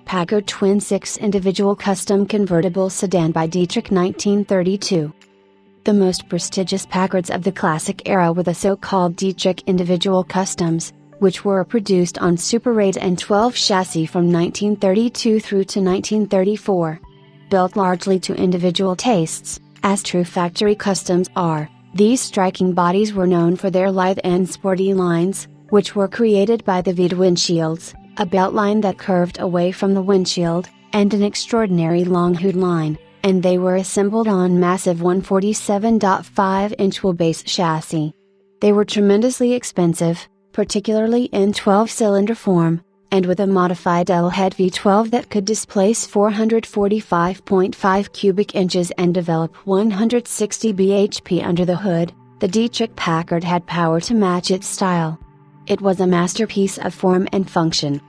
Packard Twin 6 Individual Custom Convertible Sedan by Dietrich 1932. The most prestigious Packards of the classic era were the so-called Dietrich Individual Customs, which were produced on Super 8 and 12 chassis from 1932 through to 1934. Built largely to individual tastes, as true factory customs are, these striking bodies were known for their lithe and sporty lines, which were created by the V windshields, a belt line that curved away from the windshield, and an extraordinary long hood line, and they were assembled on massive 147.5-inch wheelbase chassis. They were tremendously expensive, particularly in 12-cylinder form, and with a modified L-head V12 that could displace 445.5 cubic inches and develop 160 bhp under the hood, the Dietrich Packard had power to match its style. It was a masterpiece of form and function.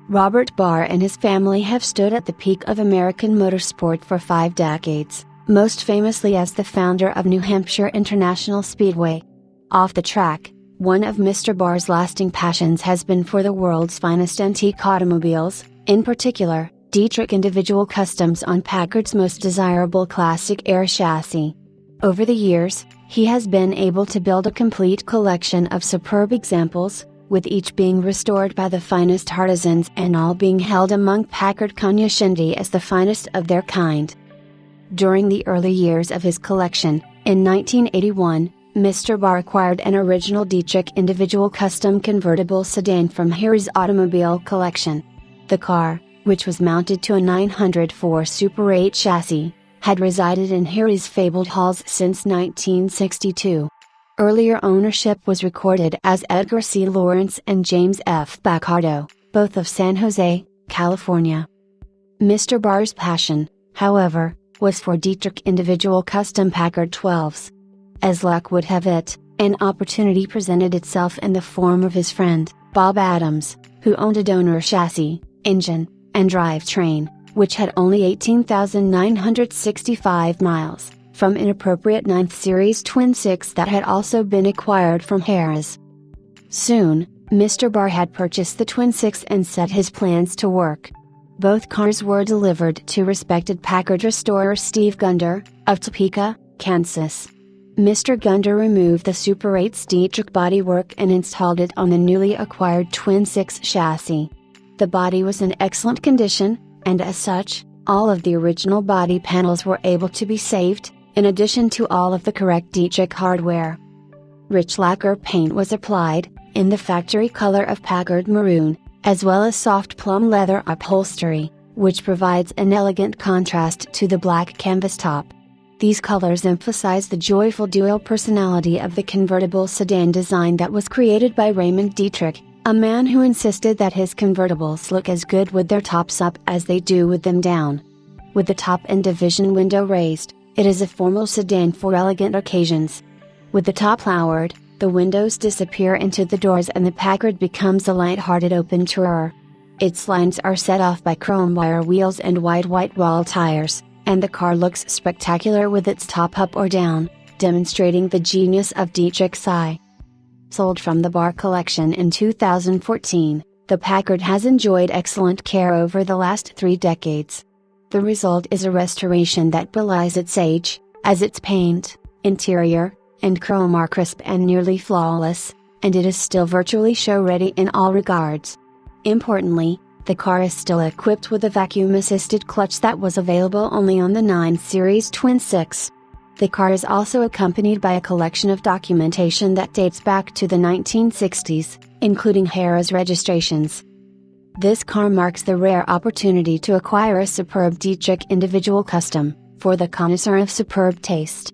Robert Barr and his family have stood at the peak of American motorsport for 5 decades, most famously as the founder of New Hampshire International Speedway. Off the track, one of Mr. Barr's lasting passions has been for the world's finest antique automobiles, in particular, Dietrich Individual Customs on Packard's most desirable classic era chassis. Over the years, he has been able to build a complete collection of superb examples, with each being restored by the finest artisans and all being held among Packard cognoscendi as the finest of their kind. During the early years of his collection, in 1981, Mr. Barr acquired an original Dietrich Individual Custom Convertible Sedan from Harry's automobile collection. The car, which was mounted to a 904 Super 8 chassis, had resided in Harry's fabled halls since 1962. Earlier ownership was recorded as Edgar C. Lawrence and James F. Baccardo, both of San Jose, California. Mr. Barr's passion, however, was for Dietrich Individual Custom Packard 12s. As luck would have it, an opportunity presented itself in the form of his friend, Bob Adams, who owned a donor chassis, engine, and drivetrain, which had only 18,965 miles, from an appropriate 9th Series Twin 6 that had also been acquired from Harris. Soon, Mr. Barr had purchased the Twin 6 and set his plans to work. Both cars were delivered to respected Packard restorer Steve Gunder, of Topeka, Kansas. Mr. Gunder removed the Super 8's Dietrich bodywork and installed it on the newly acquired Twin 6 chassis. The body was in excellent condition, and as such, all of the original body panels were able to be saved, in addition to all of the correct Dietrich hardware. Rich lacquer paint was applied, in the factory color of Packard maroon, as well as soft plum leather upholstery, which provides an elegant contrast to the black canvas top. These colors emphasize the joyful dual personality of the convertible sedan design that was created by Raymond Dietrich, a man who insisted that his convertibles look as good with their tops up as they do with them down. With the top and division window raised, it is a formal sedan for elegant occasions. With the top lowered, the windows disappear into the doors and the Packard becomes a light-hearted open tourer. Its lines are set off by chrome wire wheels and wide white wall tires, and the car looks spectacular with its top up or down, demonstrating the genius of Dietrich's eye. Sold from the Barr collection in 2014, the Packard has enjoyed excellent care over the last 3 decades. The result is a restoration that belies its age, as its paint, interior, and chrome are crisp and nearly flawless, and it is still virtually show-ready in all regards. Importantly, the car is still equipped with a vacuum-assisted clutch that was available only on the 9 Series Twin 6. The car is also accompanied by a collection of documentation that dates back to the 1960s, including Harris registrations. This car marks the rare opportunity to acquire a superb Dietrich Individual Custom, for the connoisseur of superb taste.